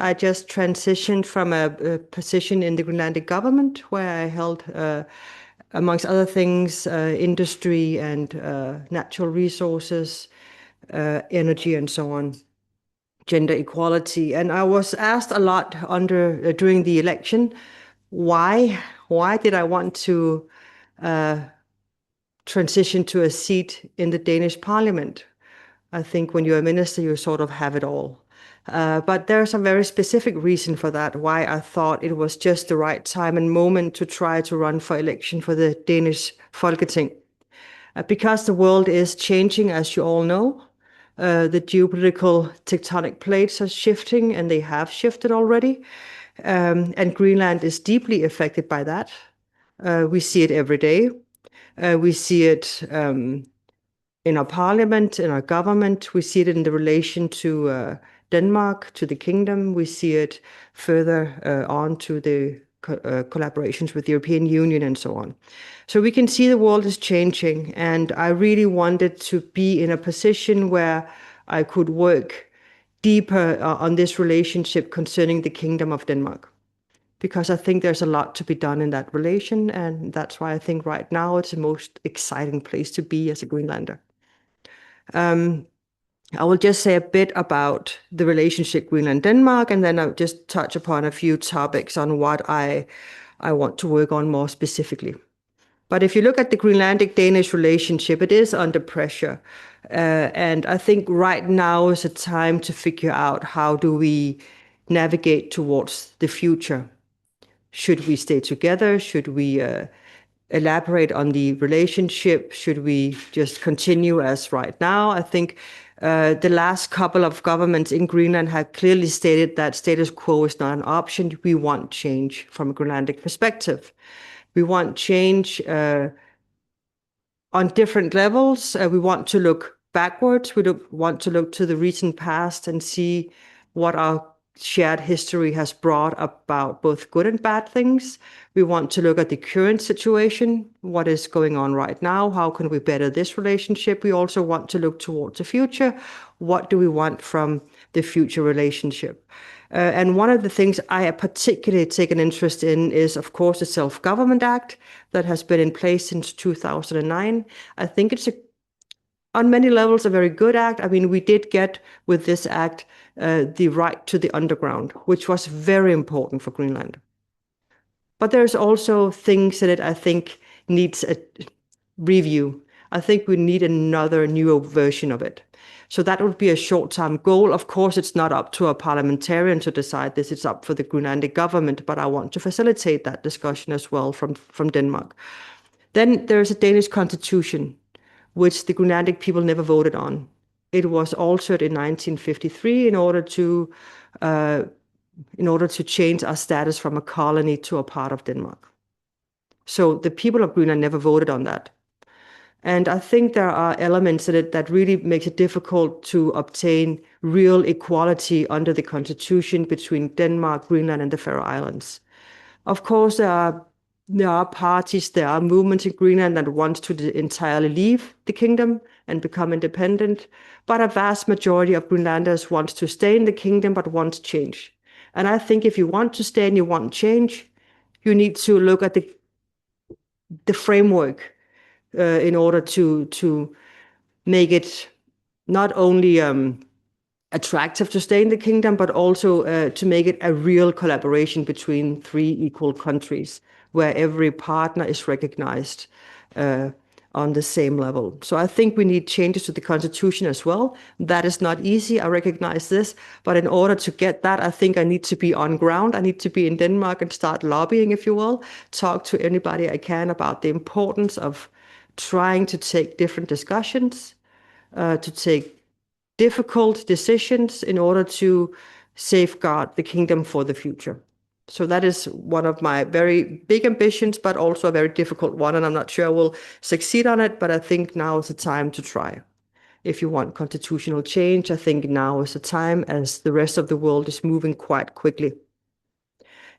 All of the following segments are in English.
I just transitioned from a position in the Greenlandic government where I held, amongst other things, industry and natural resources, energy and so on, gender equality. And I was asked a lot during the election, why did I want to transition to a seat in the Danish parliament? I think when you're a minister, you sort of have it all. But there's a very specific reason for that, why I thought it was just the right time and moment to try to run for election for the Danish Folketing. Because the world is changing, as you all know. The geopolitical tectonic plates are shifting, and they have shifted already. And Greenland is deeply affected by that. We see it every day. We see it in our parliament, in our government. We see it in the relation to Denmark, to the kingdom. We see it further on to the collaborations with the European Union and so on. So we can see the world is changing, and I really wanted to be in a position where I could work deeper on this relationship concerning the Kingdom of Denmark, because I think there's a lot to be done in that relation, and that's why I think right now it's the most exciting place to be as a Greenlander. I will just say a bit about the relationship Greenland-Denmark, and then I'll just touch upon a few topics on what I want to work on more specifically. But if you look at the Greenlandic-Danish relationship, it is under pressure. And I think right now is a time to figure out how do we navigate towards the future. Should we stay together? Should we elaborate on the relationship? Should we just continue as right now? I think the last couple of governments in Greenland have clearly stated that status quo is not an option. We want change from a Greenlandic perspective. We want change on different levels. We want to look backwards. We want to look to the recent past and see what our shared history has brought about, both good and bad things. We want to look at the current situation, what is going on right now, how can we better this relationship. We also want to look towards the future. What do we want from the future relationship? And one of the things I particularly take an interest in is, of course, the Self-Government Act that has been in place since 2009. I think it's on many levels a very good act. I mean, we did get with this act the right to the underground, which was very important for Greenland. But there's also things that I think needs a review. I think we need another newer version of it. So that would be a short-term goal. Of course, it's not up to a parliamentarian to decide this. It's up for the Greenlandic government, but I want to facilitate that discussion as well from Denmark. Then there's a Danish constitution, which the Greenlandic people never voted on. It was altered in 1953 in order to change our status from a colony to a part of Denmark. So the people of Greenland never voted on that. And I think there are elements in it that really makes it difficult to obtain real equality under the constitution between Denmark, Greenland, and the Faroe Islands. Of course, there are parties, there are movements in Greenland that want to entirely leave the kingdom and become independent, but a vast majority of Greenlanders want to stay in the kingdom but want change. And I think if you want to stay and you want change, you need to look at the framework in order to make it not only attractive to stay in the kingdom, but also to make it a real collaboration between three equal countries, where every partner is recognized on the same level. So I think we need changes to the constitution as well. That is not easy, I recognize this, but in order to get that, I think I need to be on ground. I need to be in Denmark and start lobbying, if you will, talk to anybody I can about the importance of trying to take different discussions, to take difficult decisions in order to safeguard the kingdom for the future. So that is one of my very big ambitions, but also a very difficult one. And I'm not sure I will succeed on it, but I think now is the time to try. If you want constitutional change, I think now is the time, as the rest of the world is moving quite quickly.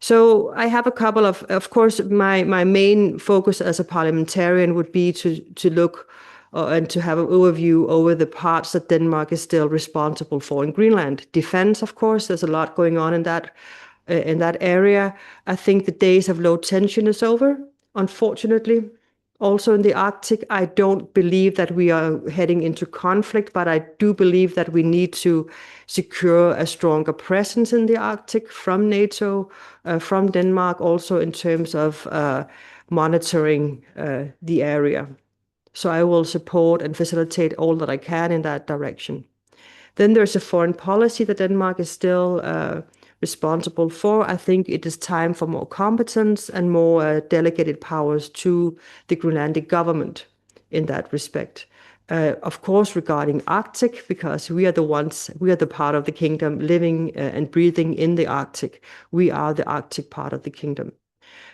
So I have a couple of course, my main focus as a parliamentarian would be to look and to have an overview over the parts that Denmark is still responsible for in Greenland. Defense, of course, there's a lot going on in that area. I think the days of low tension is over, unfortunately. Also in the Arctic, I don't believe that we are heading into conflict, but I do believe that we need to secure a stronger presence in the Arctic from NATO, from Denmark, also in terms of monitoring the area. So I will support and facilitate all that I can in that direction. Then there's a foreign policy that Denmark is still responsible for. I think it is time for more competence and more delegated powers to the Greenlandic government in that respect. Of course, regarding Arctic, because we are the part of the kingdom living and breathing in the Arctic. We are the Arctic part of the kingdom.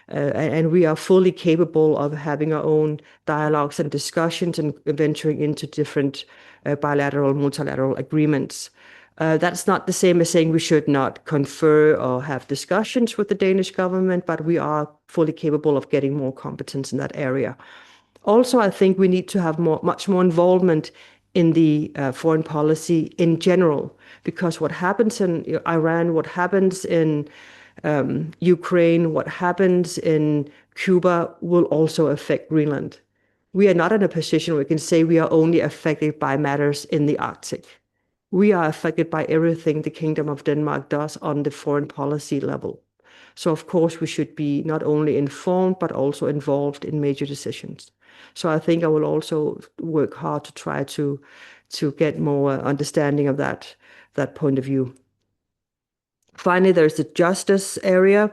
And we are fully capable of having our own dialogues and discussions and venturing into different bilateral, multilateral agreements. That's not the same as saying we should not confer or have discussions with the Danish government, but we are fully capable of getting more competence in that area. Also, I think we need to have much more involvement in the foreign policy in general, because what happens in Iran, what happens in Ukraine, what happens in Cuba will also affect Greenland. We are not in a position where we can say we are only affected by matters in the Arctic. We are affected by everything the Kingdom of Denmark does on the foreign policy level. So of course we should be not only informed, but also involved in major decisions. So I think I will also work hard to try to get more understanding of that point of view. Finally, there's the justice area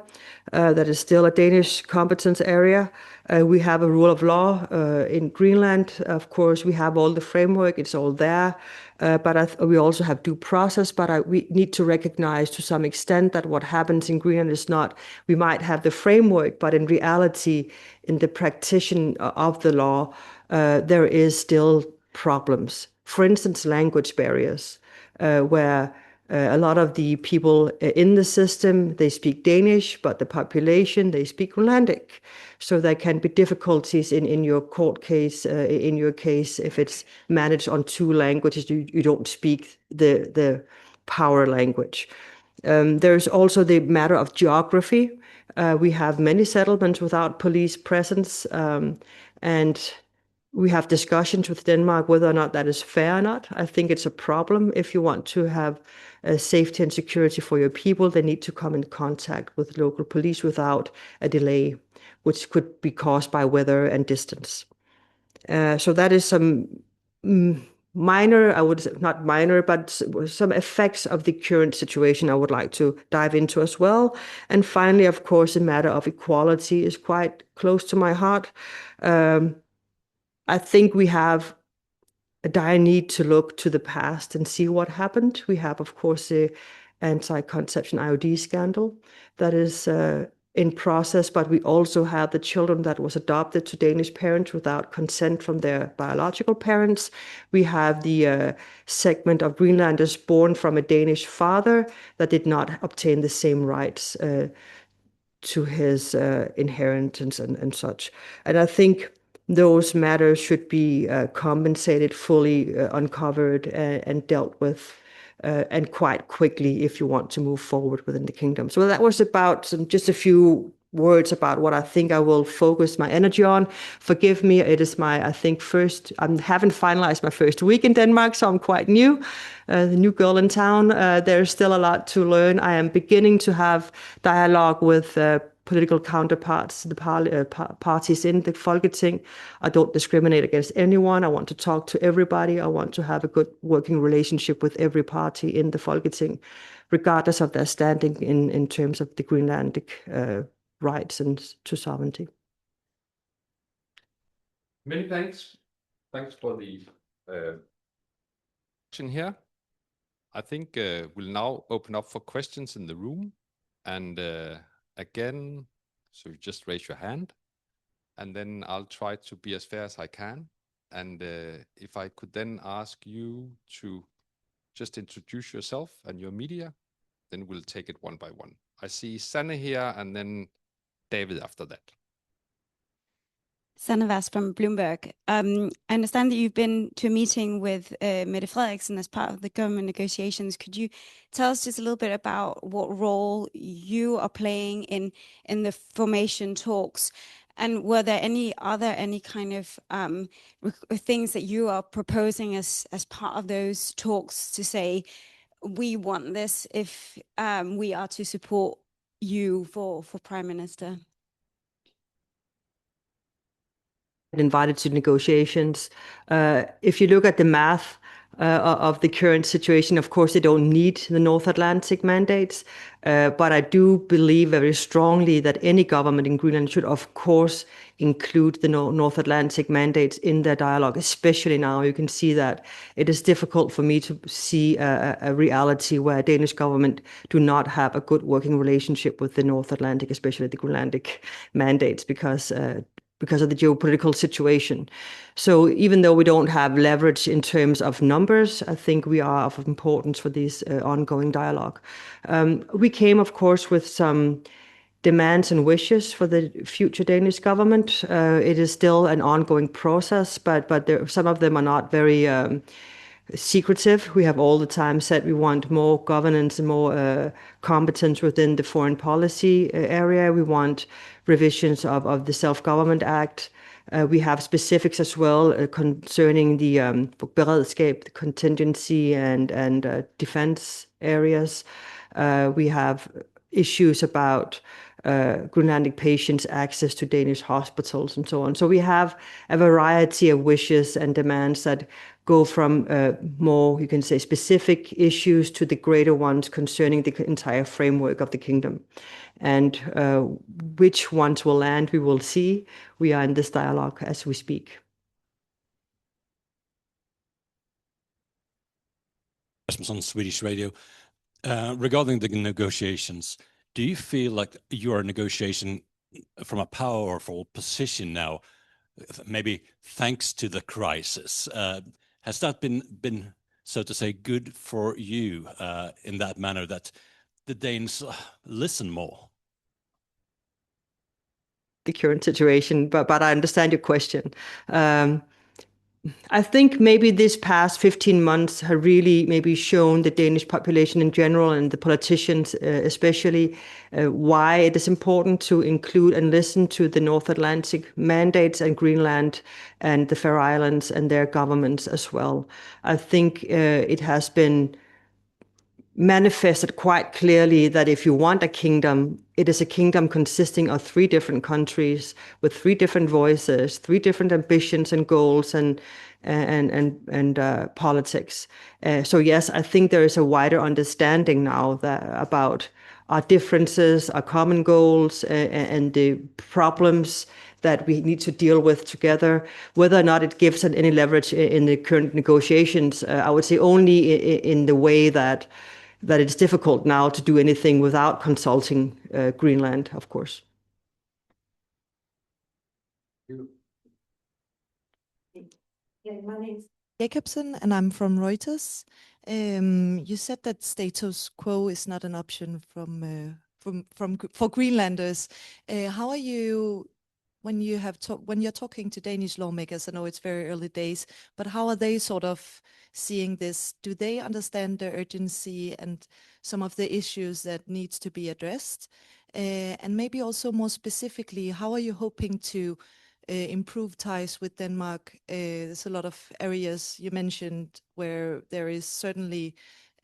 that is still a Danish competence area. We have a rule of law in Greenland. Of course, we have all the framework, it's all there. But we also have due process, but we need to recognize to some extent that what happens in Greenland is not, we might have the framework, but in reality, in the practitioner of the law, there is still problems. For instance, language barriers, where a lot of the people in the system, they speak Danish, but the population, they speak Greenlandic. So there can be difficulties in your court case, in your case, if it's managed on two languages, you don't speak the power language. There's also the matter of geography. We have many settlements without police presence, and we have discussions with Denmark whether or not that is fair or not. I think it's a problem. If you want to have safety and security for your people, they need to come in contact with local police without a delay, which could be caused by weather and distance. So that is some minor, I would say, not minor, but some effects of the current situation I would like to dive into as well. And finally, of course, the matter of equality is quite close to my heart. I think we have a dire need to look to the past and see what happened. We have, of course, the anti-conception IUD scandal that is in process, but we also have the children that was adopted to Danish parents without consent from their biological parents. We have the segment of Greenlanders born from a Danish father that did not obtain the same rights to his inheritance and such. And I think those matters should be compensated, fully uncovered and dealt with, and quite quickly if you want to move forward within the kingdom. So that was about just a few words about what I think I will focus my energy on. Forgive me, it is I haven't finalized my first week in Denmark, so I'm quite new, the new girl in town. There's still a lot to learn. I am beginning to have dialogue with political counterparts, the parties in the Folketing. I don't discriminate against anyone. I want to talk to everybody. I want to have a good working relationship with every party in the Folketing, regardless of their standing in terms of the Greenlandic rights and to sovereignty. Many thanks. Thanks for the question here. I think we'll now open up for questions in the room. And again, so you just raise your hand, and then I'll try to be as fair as I can. And if I could then ask you to just introduce yourself and your media, then we'll take it one by one. I see Sanne here, and then David after that. Sanavas from Bloomberg. I understand that you've been to a meeting with Mette Frederiksen as part of the government negotiations. Could you tell us just a little bit about what role you are playing in the formation talks? And are there any kind of things that you are proposing as part of those talks to say, we want this if we are to support you for Prime Minister? Invited to negotiations. If you look at the math of the current situation, of course, they don't need the North Atlantic mandates, but I do believe very strongly that any government in Greenland should, of course, include the North Atlantic mandates in their dialogue, especially now. You can see that it is difficult for me to see a reality where a Danish government do not have a good working relationship with the North Atlantic, especially the Greenlandic mandates, because of the geopolitical situation. So even though we don't have leverage in terms of numbers, I think we are of importance for this ongoing dialogue. We came, of course, with some demands and wishes for the future Danish government. It is still an ongoing process, but some of them are not very secretive. We have all the time said we want more governance and more competence within the foreign policy area. We want revisions of the Self-Government Act. We have specifics as well concerning the beredskab, the contingency and defense areas. We have issues about Greenlandic patients' access to Danish hospitals and so on. So we have a variety of wishes and demands that go from more, you can say, specific issues to the greater ones concerning the entire framework of the kingdom. And which ones will land, we will see. We are in this dialogue as we speak. On Swedish radio. Regarding the negotiations, do you feel like you are negotiating from a powerful position now, maybe thanks to the crisis? Has that been, so to say, good for you in that manner that the Danes listen more? The current situation, but I understand your question. I think maybe this past 15 months have really maybe shown the Danish population in general and the politicians especially why it is important to include and listen to the North Atlantic mandates and Greenland and the Faroe Islands and their governments as well. I think it has been manifested quite clearly that if you want a kingdom, it is a kingdom consisting of 3 different countries with 3 different voices, 3 different ambitions and goals and politics. So yes, I think there is a wider understanding now about our differences, our common goals, and the problems that we need to deal with together. Whether or not it gives any leverage in the current negotiations, I would say only in the way that it's difficult now to do anything without consulting Greenland, of course. Yeah, my name's Jacobsen, and I'm from Reuters. You said that status quo is not an option for Greenlanders. How are you when you're talking to Danish lawmakers? I know it's very early days, but how are they sort of seeing this? Do they understand the urgency and some of the issues that needs to be addressed? And maybe also more specifically, how are you hoping to improve ties with Denmark? There's a lot of areas you mentioned where there is certainly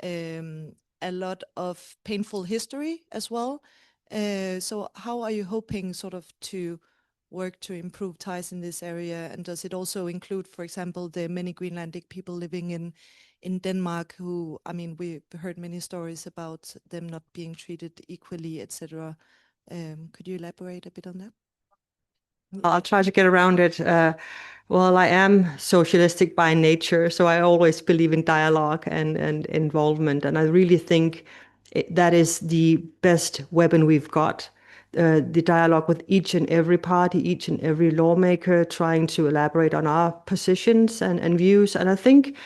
a lot of painful history as well. So how are you hoping sort of to work to improve ties in this area? And does it also include, for example, the many Greenlandic people living in Denmark who, I mean, we've heard many stories about them not being treated equally, etc. Could you elaborate a bit on that? I'll try to get around it. Well, I am socialistic by nature, so I always believe in dialogue and involvement. And I really think that is the best weapon we've got. The dialogue with each and every party, each and every lawmaker, trying to elaborate on our positions and views. And I think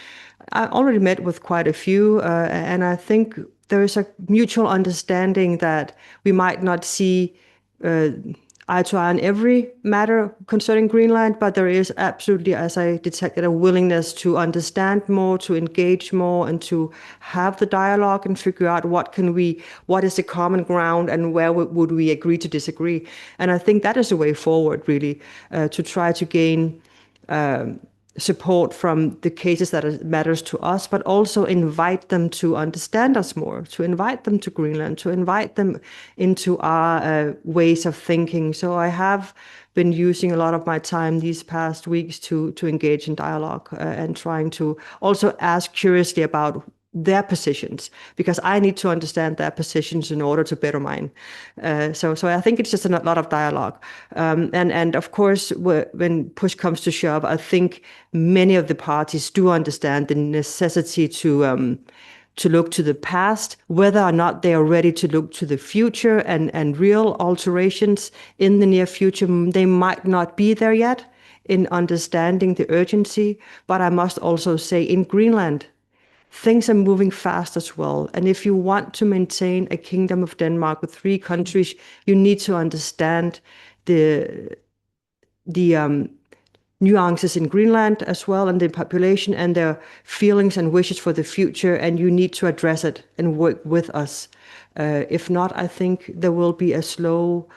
I already met with quite a few, and I think there is a mutual understanding that we might not see eye to eye on every matter concerning Greenland, but there is absolutely, as I detected, a willingness to understand more, to engage more, and to have the dialogue and figure out what is the common ground and where would we agree to disagree. And I think that is a way forward, really, to try to gain support from the cases that matters to us, but also invite them to understand us more, to invite them to Greenland, to invite them into our ways of thinking. So I have been using a lot of my time these past weeks to engage in dialogue and trying to also ask curiously about their positions, because I need to understand their positions in order to better mine. So I think it's just a lot of dialogue. And of course, when push comes to shove, I think many of the parties do understand the necessity to look to the past, whether or not they are ready to look to the future and real alterations in the near future. They might not be there yet in understanding the urgency, but I must also say in Greenland, things are moving fast as well. And if you want to maintain a kingdom of Denmark with 3 countries, you need to understand the nuances in Greenland as well, and the population and their feelings and wishes for the future, and you need to address it and work with us. If not, I think there will be a slow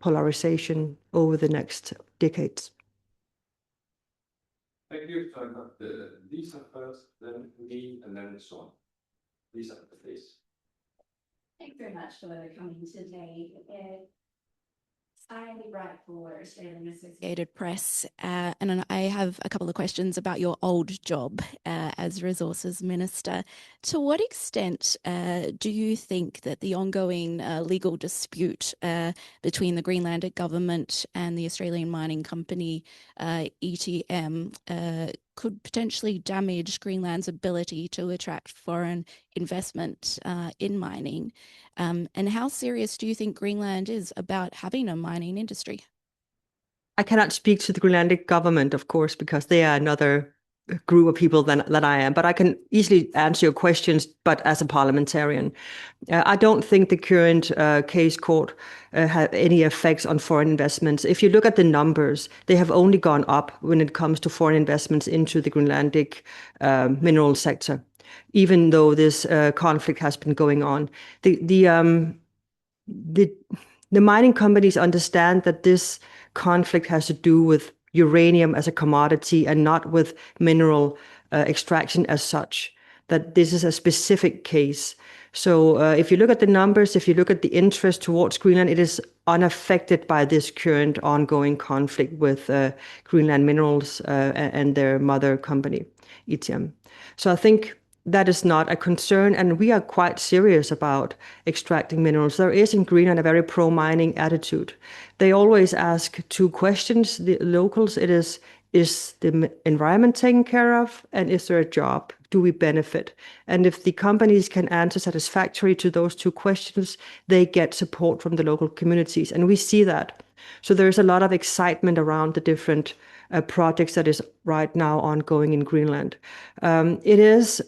polarization over the next decades. Thank you. So I got Lisa first, then me, and then Sean. Lisa, please. Thank you very much for coming today. I write for Australian Associated Press, and I have a couple of questions about your old job as Resources Minister. To what extent do you think that the ongoing legal dispute between the Greenlandic government and the Australian mining company ETM could potentially damage Greenland's ability to attract foreign investment in mining? And how serious do you think Greenland is about having a mining industry? I cannot speak to the Greenlandic government, of course, because they are another group of people than I am, but I can easily answer your questions, but as a parliamentarian. I don't think the current case court had any effects on foreign investments. If you look at the numbers, they have only gone up when it comes to foreign investments into the Greenlandic mineral sector, even though this conflict has been going on. The mining companies understand that this conflict has to do with uranium as a commodity and not with mineral extraction as such, that this is a specific case. So if you look at the numbers, if you look at the interest towards Greenland, it is unaffected by this current ongoing conflict with Greenland Minerals and their mother company, ETM. So I think that is not a concern, and we are quite serious about extracting minerals. There is in Greenland a very pro-mining attitude. They always ask 2 questions, the locals. It is the environment taken care of, and is there a job? Do we benefit? And if the companies can answer satisfactorily to those 2 questions, they get support from the local communities, and we see that. So there's a lot of excitement around the different projects that is right now ongoing in Greenland. It is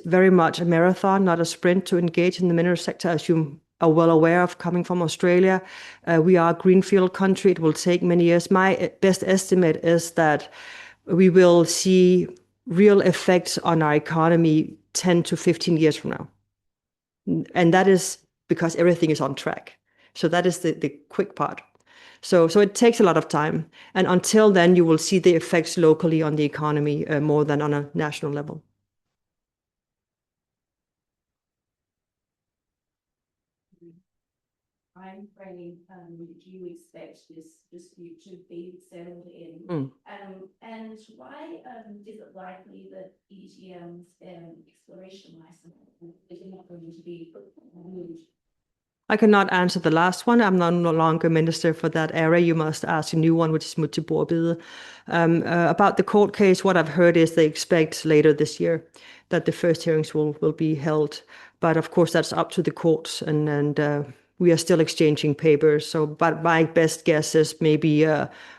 very much a marathon, not a sprint, to engage in the mineral sector, as you are well aware of coming from Australia. We are a greenfield country. It will take many years. My best estimate is that we will see real effects on our economy 10 to 15 years from now. And that is because everything is on track. So that is the quick part. So it takes a lot of time. And until then, you will see the effects locally on the economy more than on a national level. I'm afraid, do you expect this dispute to be settled in? And why is it likely that ETM's exploration license is not going to be removed? I cannot answer the last one. I'm no longer minister for that area. You must ask a new one, which is Mutiborbide. About the court case, what I've heard is they expect later this year that the first hearings will be held. But of course, that's up to the courts, and we are still exchanging papers. So, but my best guess is maybe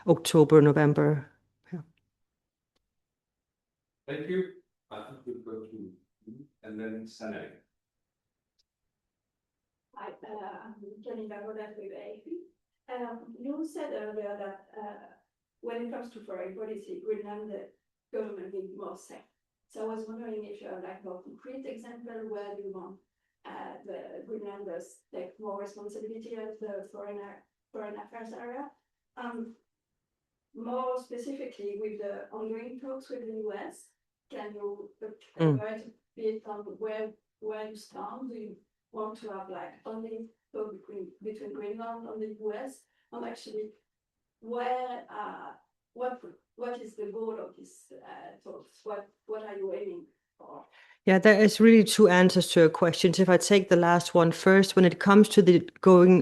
October, November. Yeah. Thank you. I think we'll go to you, and then Sanay. I Hi, I'm Janina Rodas with AFP. You said earlier that when it comes to foreign policy, Greenland government needs more say. So I was wondering if you have like a concrete example where you want the Greenlanders take more responsibility of the foreign affairs area. More specifically, with the ongoing talks with the US, can you elaborate a bit on where you stand? Do you want to have like only talk between Greenland and the US? And actually, where what is the goal of these talks? What are you aiming for? Yeah, there is really two answers to your questions. If I take the last one first, when it comes to the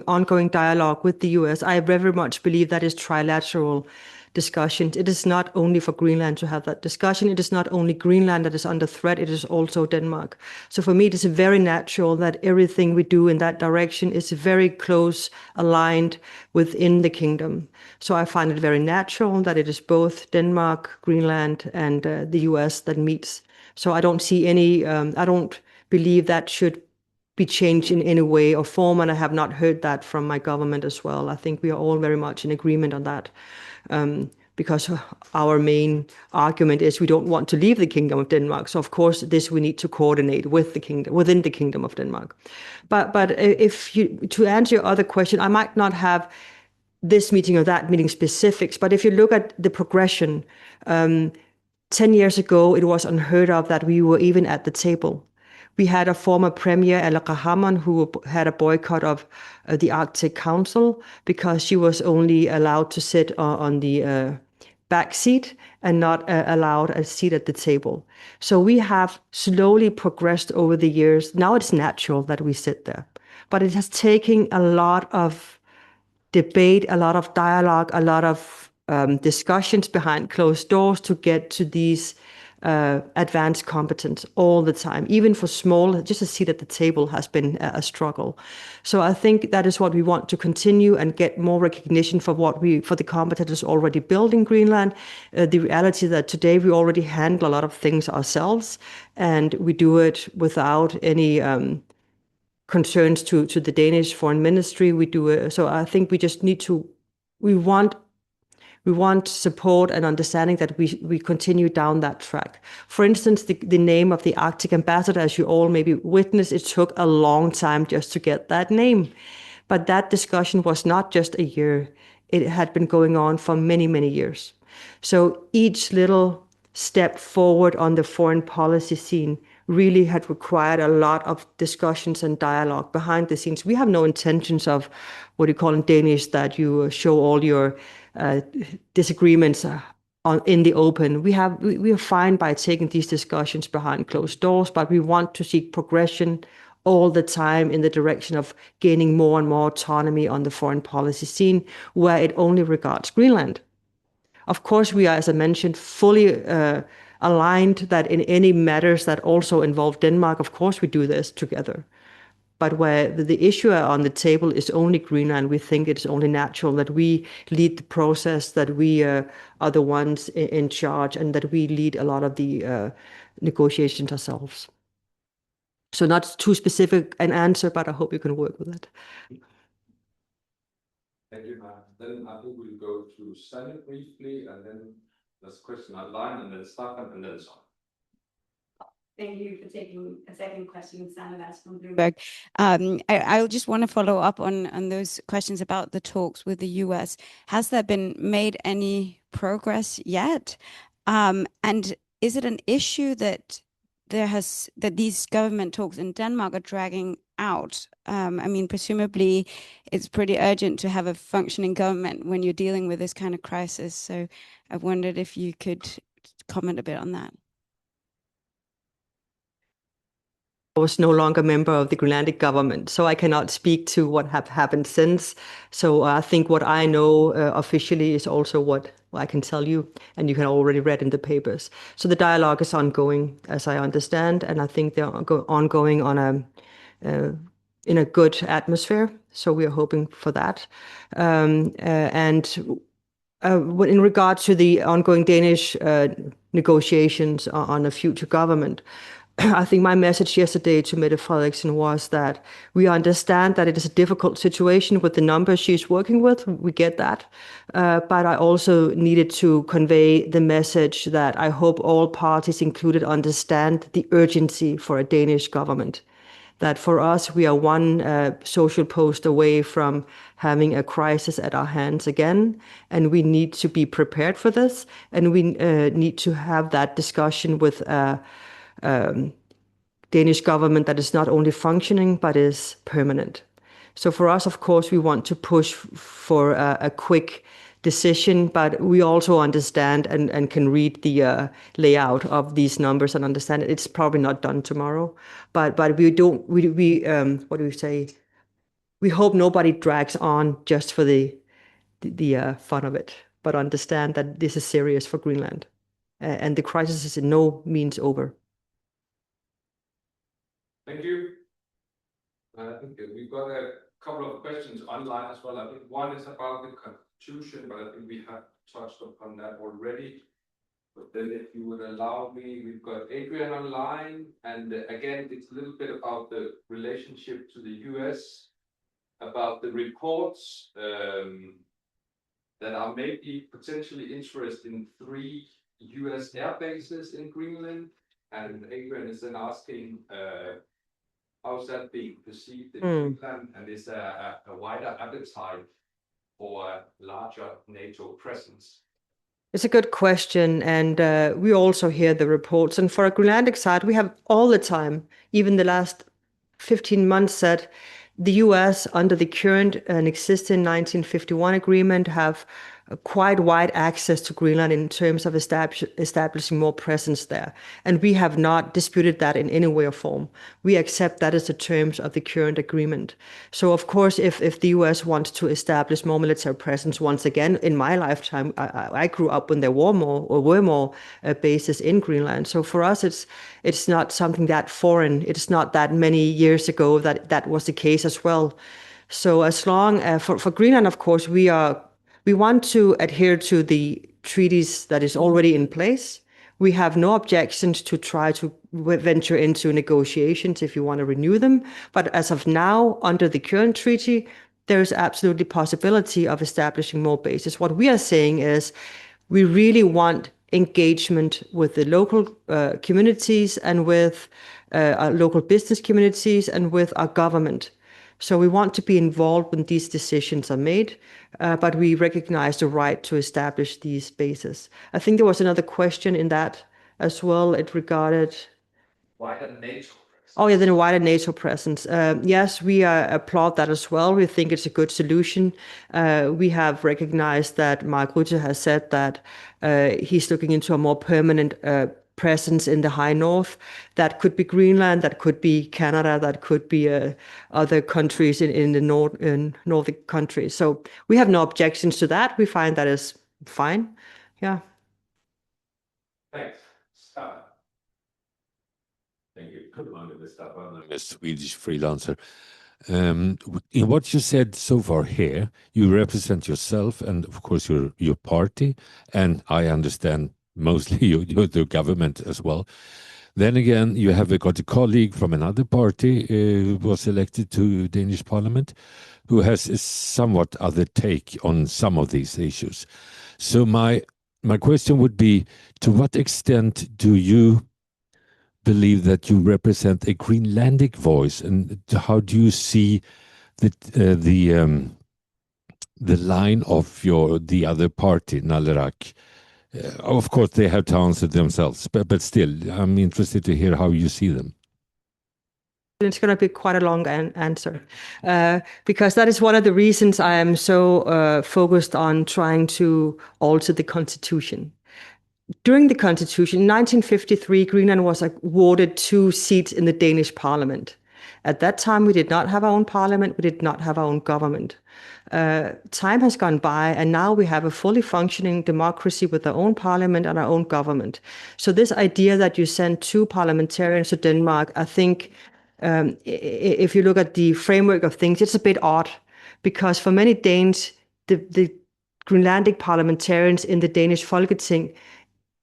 ongoing dialogue with the US, I very much believe that is trilateral discussions. It is not only for Greenland to have that discussion. It is not only Greenland that is under threat. It is also Denmark. So for me, it is very natural that everything we do in that direction is very close aligned within the kingdom. So I find it very natural that it is both Denmark, Greenland, and the US that meets. So I don't see any, I don't believe that should be changed in any way or form, and I have not heard that from my government as well. I think we are all very much in agreement on that, because our main argument is we don't want to leave the Kingdom of Denmark. So of course, this we need to coordinate with the kingdom, within the Kingdom of Denmark. But if you, to answer your other question, I might not have this meeting or that meeting specifics, but if you look at the progression, 10 years ago, it was unheard of that we were even at the table. We had a former premier, Alaka Hammond, who had a boycott of the Arctic Council because she was only allowed to sit on the back seat and not allowed a seat at the table. So we have slowly progressed over the years. Now it's natural that we sit there, but it has taken a lot of debate, a lot of dialogue, a lot of discussions behind closed doors to get to these advanced competence all the time. Even for small, just a seat at the table has been a struggle. So I think that is what we want to continue and get more recognition for for the competence already built in Greenland. The reality that today we already handle a lot of things ourselves, and we do it without any concerns to the Danish Foreign Ministry. We do it. So I think we just need to, we want support and understanding that we continue down that track. For instance, the name of the Arctic ambassador, as you all maybe witnessed, it took a long time just to get that name. But that discussion was not just a year. It had been going on for many, many years. So each little step forward on the foreign policy scene really had required a lot of discussions and dialogue behind the scenes. We have no intentions of what you call in Danish that you show all your disagreements in the open. We are fine by taking these discussions behind closed doors, but we want to seek progression all the time in the direction of gaining more and more autonomy on the foreign policy scene, where it only regards Greenland. Of course, we are, as I mentioned, fully aligned that in any matters that also involve Denmark, of course we do this together. But where the issue on the table is only Greenland, we think it's only natural that we lead the process, that we are the ones in charge, and that we lead a lot of the negotiations ourselves. So not too specific an answer, but I hope you can work with it. Thank you, Matt. Then I think we'll go to Sally briefly, and then there's a question online, and then Staffan, and then Son. Thank you for taking a second question, Sanna from Bloomberg. I just want to follow up on those questions about the talks with the US. Has there been made any progress yet? And is it an issue that these government talks in Denmark are dragging out? I mean, presumably it's pretty urgent to have a functioning government when you're dealing with this kind of crisis. So I wondered if you could comment a bit on that. I was no longer a member of the Greenlandic government, so I cannot speak to what have happened since. So I think what I know officially is also what I can tell you, and you can already read in the papers. So the dialogue is ongoing, as I understand, and I think they're ongoing on in a good atmosphere. So we are hoping for that. In regard to the ongoing Danish negotiations on a future government, I think my message yesterday to Mette Frederiksen was that we understand that it is a difficult situation with the numbers she's working with. We get that. But I also needed to convey the message that I hope all parties included understand the urgency for a Danish government. That for us, we are one social post away from having a crisis at our hands again, and we need to be prepared for this, and we need to have that discussion with Danish government that is not only functioning, but is permanent. So for us, of course, we want to push for a quick decision, but we also understand and can read the layout of these numbers and understand it's probably not done tomorrow. But we don't, what do we say? We hope nobody drags on just for the fun of it, but understand that this is serious for Greenland. And the crisis is in no means over. Thank you. I think we've got a couple of questions online as well. I think one is about the Constitution, but I think we have touched upon that already. But then if you would allow me, we've got Adrian online. And again, it's a little bit about the relationship to the US, about the reports that are maybe potentially interested in 3 US air bases in Greenland. And Adrian is then asking, how's that being perceived in Greenland, and is there a wider appetite for a larger NATO presence? It's a good question, and we also hear the reports. And for a Greenlandic side, we have all the time, even the last 15 months, said the US, under the current and existing 1951 agreement, have quite wide access to Greenland in terms of establishing more presence there. And we have not disputed that in any way or form. We accept that as the terms of the current agreement. So of course, if the US wants to establish more military presence once again, in my lifetime, I grew up when there were more bases in Greenland. So for us, it's not something that foreign. It's not that many years ago that was the case as well. So as long for Greenland, of course, we want to adhere to the treaties that is already in place. We have no objections to try to venture into negotiations if you want to renew them. But as of now, under the current treaty, there is absolutely possibility of establishing more bases. What we are saying is we really want engagement with the local communities and with our local business communities and with our government. So we want to be involved when these decisions are made, but we recognize the right to establish these bases. I think there was another question in that as well. It regarded wider NATO. Oh yeah, then a wider NATO presence. Yes, we applaud that as well. We think it's a good solution. We have recognized that Mark Rutte has said that he's looking into a more permanent presence in the high north. That could be Greenland, that could be Canada, that could be other countries in the Nordic countries. So we have no objections to that. We find that is fine. Yeah. Thanks. Stop. Thank you. I'm a Swedish freelancer. In what you said so far here, you represent yourself and, of course, your party, and I understand mostly the government as well. Then again, you have got a colleague from another party who was elected to Danish Parliament, who has a somewhat other take on some of these issues. So my question would be, to what extent do you believe that you represent a Greenlandic voice, and how do you see the line of the other party, Naleraq? Of course, they have to answer themselves, but still, I'm interested to hear how you see them. It's going to be quite a long answer, because that is one of the reasons I am so focused on trying to alter the constitution. During the constitution, in 1953, Greenland was awarded 2 seats in the Danish parliament. At that time, we did not have our own parliament, we did not have our own government. Time has gone by, and now we have a fully functioning democracy with our own parliament and our own government. So this idea that you send 2 parliamentarians to Denmark, I think, if you look at the framework of things, it's a bit odd, because for many Danes, the Greenlandic parliamentarians in the Danish Folketing,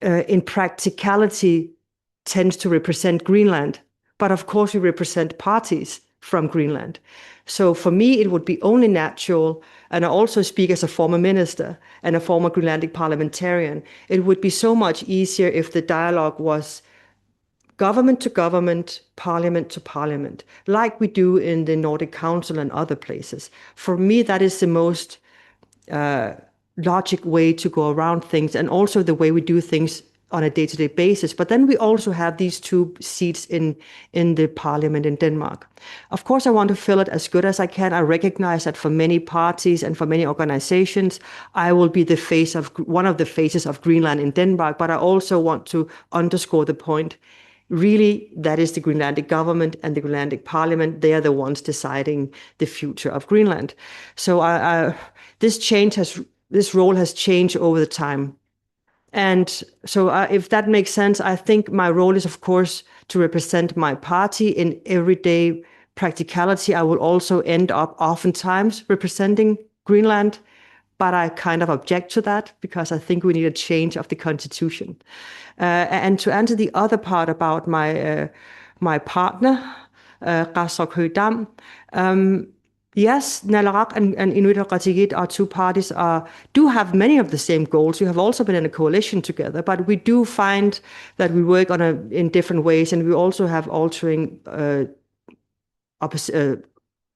in practicality, tends to represent Greenland, but of course we represent parties from Greenland. So for me, it would be only natural, and I also speak as a former minister and a former Greenlandic parliamentarian, it would be so much easier if the dialogue was government to government, parliament to parliament, like we do in the Nordic Council and other places. For me, that is the most logic way to go around things, and also the way we do things on a day-to-day basis. But then we also have these 2 seats in the parliament in Denmark. Of course, I want to fill it as good as I can. I recognize that for many parties and for many organizations, I will be the face of one of the faces of Greenland in Denmark. But I also want to underscore the point. Really, that is the Greenlandic government and the Greenlandic parliament. They are the ones deciding the future of Greenland. So this role has changed over the time. And so if that makes sense, I think my role is, of course, to represent my party in everyday practicality. I will also end up oftentimes representing Greenland, but I kind of object to that because I think we need a change of the constitution. And to answer the other part about my partner, Qasok Høydam, yes, Naaja and Inuit Ataqatigiit, our 2 parties, do have many of the same goals. We have also been in a coalition together, but we do find that we work in different ways, and we also have altering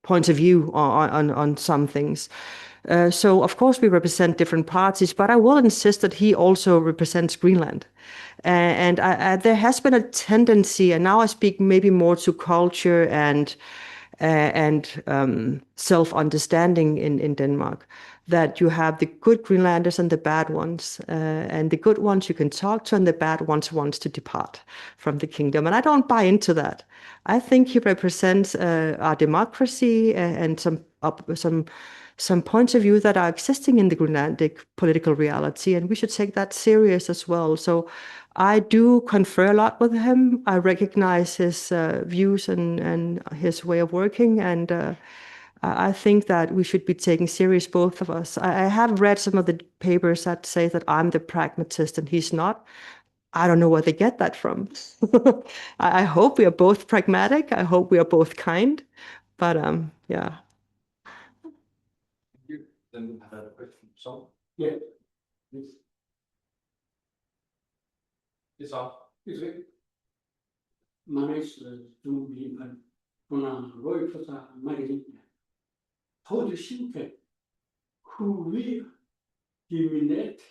points of view on some things. So, of course, we represent different parties, but I will insist that he also represents Greenland. And there has been a tendency, and now I speak maybe more to culture and self-understanding in Denmark, that you have the good Greenlanders and the bad ones. And the good ones you can talk to, and the bad ones wants to depart from the kingdom. And I don't buy into that. I think he represents our democracy and some points of view that are existing in the Greenlandic political reality, and we should take that serious as well. So I do confer a lot with him. I recognize his views and his way of working, and I think that we should be taking serious, both of us. I have read some of the papers that say that I'm the pragmatist and he's not. I don't know where they get that from. I hope we are both pragmatic. I hope we are both kind. But yeah. Then we have a question. So, yeah, please. It's off. Is it? Manager to be on a roy for my how do you think who will eliminate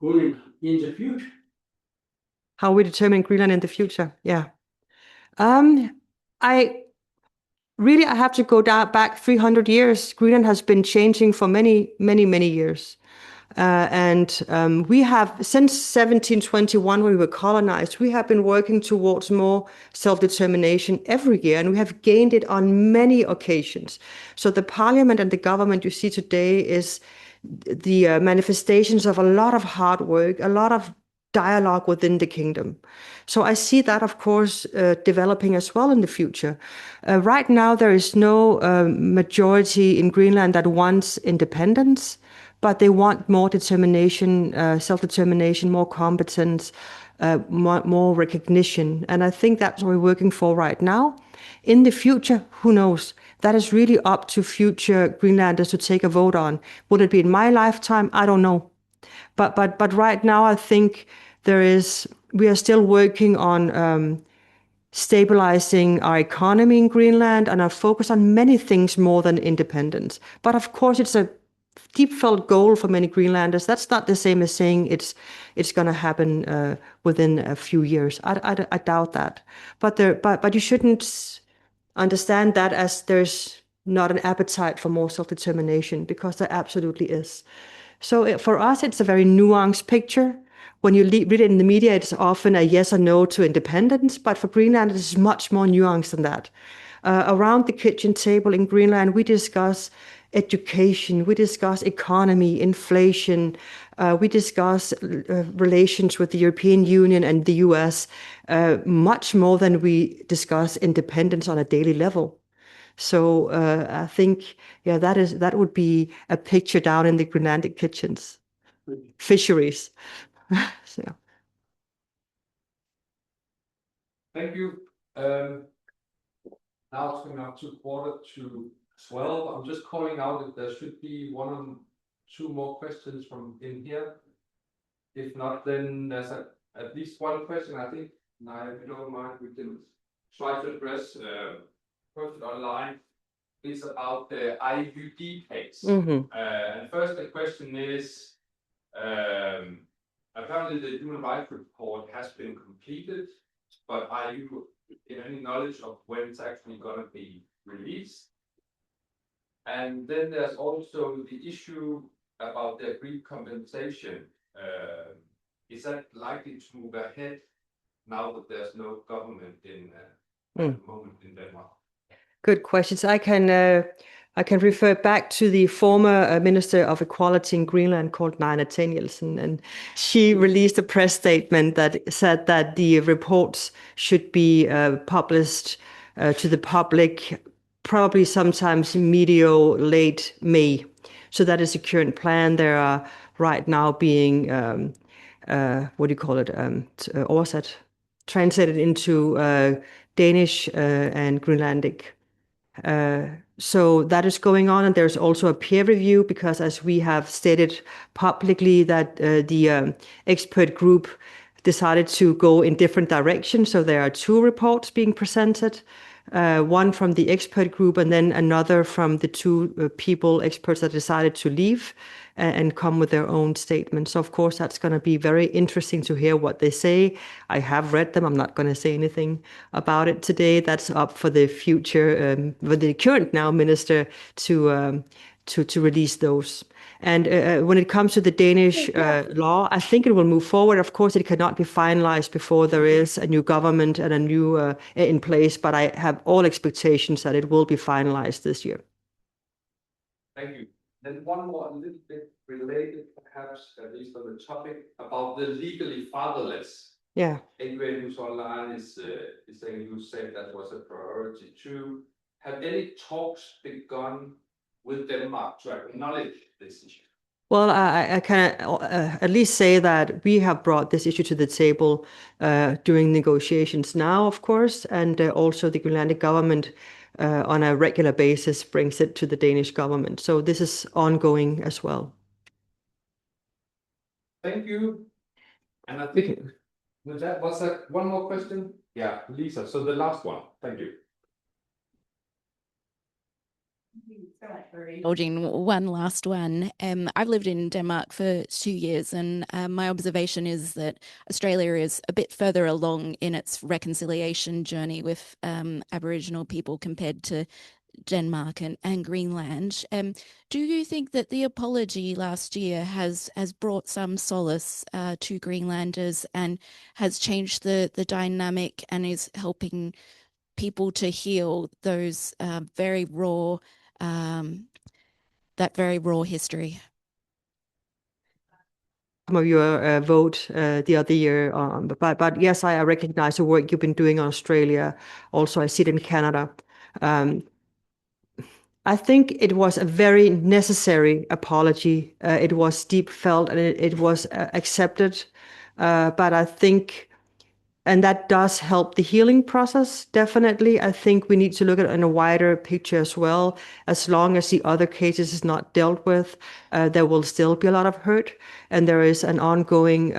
going in the future? How we determine Greenland in the future? Yeah. I have to go back 300 years. Greenland has been changing for many, many, many years. We have, since 1721, when we were colonized, we have been working towards more self-determination every year, and we have gained it on many occasions. So the parliament and the government you see today is the manifestations of a lot of hard work, a lot of dialogue within the kingdom. So I see that, of course, developing as well in the future. Right now, there is no majority in Greenland that wants independence, but they want more determination, self-determination, more competence, more recognition. And I think that's what we're working for right now. In the future, who knows? That is really up to future Greenlanders to take a vote on. Would it be in my lifetime? I don't know. But right now, I think we are still working on stabilizing our economy in Greenland, and are focused on many things more than independence. But of course, it's a deep felt goal for many Greenlanders. That's not the same as saying it's going to happen within a few years. I doubt that. But you shouldn't understand that as there's not an appetite for more self-determination, because there absolutely is. So for us, it's a very nuanced picture. When you read it in the media, it's often a yes or no to independence, but for Greenland, it's much more nuanced than that. Around the kitchen table in Greenland, we discuss education, we discuss economy, inflation, we discuss relations with the European Union and the US, much more than we discuss independence on a daily level. So I think, yeah, that would be a picture down in the Greenlandic kitchens, fisheries. So. Thank you. Now it's coming up to 11:45. I'm just calling out if there should be one or two more questions from in here. If not, then there's at least one question. I think, now, if you don't mind, we can try to address first online. It's about the IUD case. And first, the question is, apparently the human rights report has been completed, but are you in any knowledge of when it's actually going to be released? And then there's also the issue about the agreed compensation. Is that likely to move ahead now that there's no government in at the moment in Denmark? Good questions. I can refer back to the former Minister of Equality in Greenland called Nathanielsen, and she released a press statement that said that the reports should be published to the public probably sometimes medio late May. So that is the current plan. There are right now being what do you call it? Translated into Danish and Greenlandic. So that is going on, and there's also a peer review because, as we have stated publicly, that the expert group decided to go in different directions. So there are two reports being presented, one from the expert group and then another from the two experts that decided to leave and come with their own statements. So of course, that's going to be very interesting to hear what they say. I have read them. I'm not going to say anything about it today. That's up for the future, for the current now minister to release those. And when it comes to the Danish law, I think it will move forward. Of course, it cannot be finalized before there is a new government and a new in place, but I have all expectations that it will be finalized this year. Thank you. Then one more, a little bit related, perhaps, at least on the topic, about the legally fatherless. Yeah. Anyway, who's online is saying you said that was a priority too. Have any talks begun with Denmark to acknowledge this issue? Well, I can at least say that we have brought this issue to the table during negotiations now, of course, and also the Greenlandic government on a regular basis brings it to the Danish government. So this is ongoing as well. Thank you. And I think was that one more question? Yeah, Lisa. So the last one. Thank you. Indulging one last one. I've lived in Denmark for 2 years, and my observation is that Australia is a bit further along in its reconciliation journey with Aboriginal people compared to Denmark and Greenland. Do you think that the apology last year has brought some solace to Greenlanders and has changed the dynamic and is helping people to heal those very raw that very raw history? Of your vote the other year, but yes, I recognize the work you've been doing in Australia. Also, I see it in Canada. I think it was a very necessary apology. It was deep felt and it was accepted. But I think, and that does help the healing process, definitely. I think we need to look at it in a wider picture as well. As long as the other cases is not dealt with, there will still be a lot of hurt. And there is an ongoing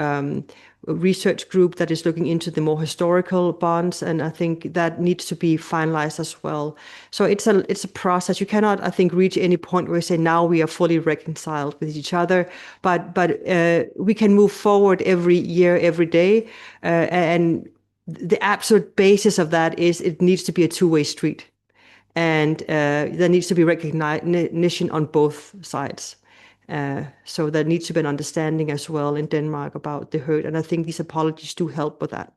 research group that is looking into the more historical bonds, and I think that needs to be finalized as well. So it's a process. You cannot, I think, reach any point where you say now we are fully reconciled with each other, but we can move forward every year, every day, and the absolute basis of that is it needs to be a two-way street, and there needs to be recognition on both sides. So there needs to be an understanding as well in Denmark about the hurt. And I think these apologies do help with that.